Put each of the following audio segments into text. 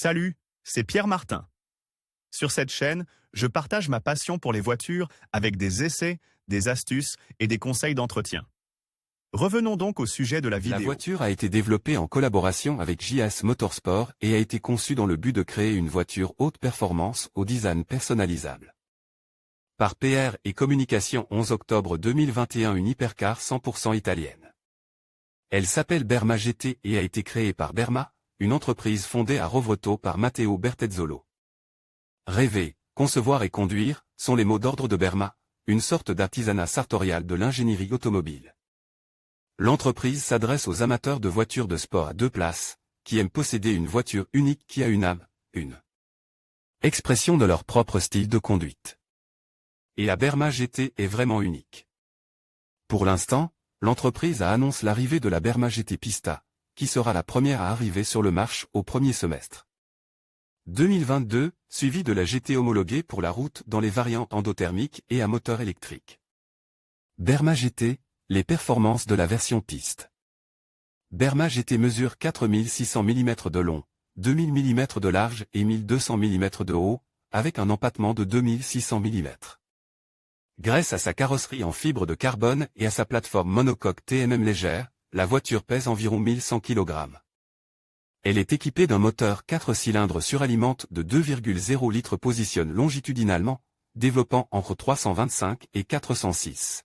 Salut, c'est Pierre Martin. Sur cette chaîne, je partage ma passion pour les voitures avec des essais, des astuces et des conseils d'entretien. Revenons donc au sujet de la vidéo. La voiture a été développée en collaboration avec JS Motorsport et a été conçue dans le but de créer une voiture haute performance au design personnalisable. Par PR et Communication 11 octobre 2021, une hypercar 100% italienne. Elle s'appelle Berma GT et a été créée par Berma, une entreprise fondée à Rovereto par Matteo Bertezzolo. Rêver, concevoir et conduire sont les mots d'ordre de Berma, une sorte d'artisanat sartorial de l'ingénierie automobile. L'entreprise s'adresse aux amateurs de voitures de sport à deux places, qui aiment posséder une voiture unique qui a une âme, une expression de leur propre style de conduite. Et la Berma GT est vraiment unique. Pour l'instant, l'entreprise annonce l'arrivée de la Berma GT Pista, qui sera la première à arriver sur le marché au premier semestre 2022, suivie de la GT homologuée pour la route dans les variantes endothermiques et à moteur électrique. Berma GT, les performances de la version piste. Berma GT mesure 4600 mm de long, 2000 mm de large et 1200 mm de haut, avec un empattement de 2600 mm. Grâce à sa carrosserie en fibre de carbone et à sa plateforme monocoque TMM légère, la voiture pèse environ 1100 kg. Elle est équipée d'un moteur 4 cylindres suralimente de 2,0 litres positionne longitudinalement, développant entre 325 et 406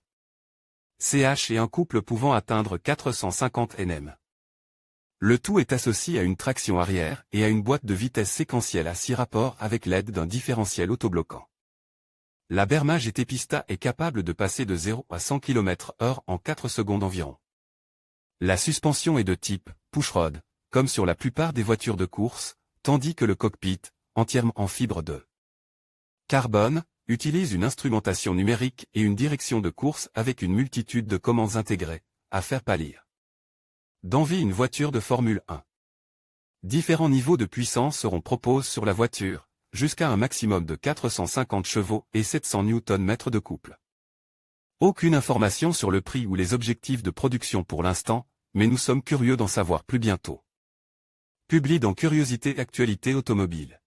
ch et un couple pouvant atteindre 450 Nm. Le tout est associé à une traction arrière et à une boîte de vitesse séquentielle à 6 rapports avec l'aide d'un différentiel autobloquant. La Berma GT Pista est capable de passer de 0 à 100 km/h en 4 secondes environ. La suspension est de type pushrod, comme sur la plupart des voitures de course, tandis que le cockpit, entièrement en fibre de carbone, utilise une instrumentation numérique et une direction de course avec une multitude de commandes intégrées, à faire pâlir d'envie une voiture de Formule 1. Différents niveaux de puissance seront proposés sur la voiture, jusqu'à un maximum de 450 chevaux et 700 Nm de couple. Aucune information sur le prix ou les objectifs de production pour l'instant, mais nous sommes curieux d'en savoir plus bientôt. Publie dans Curiosité Actualité Automobile.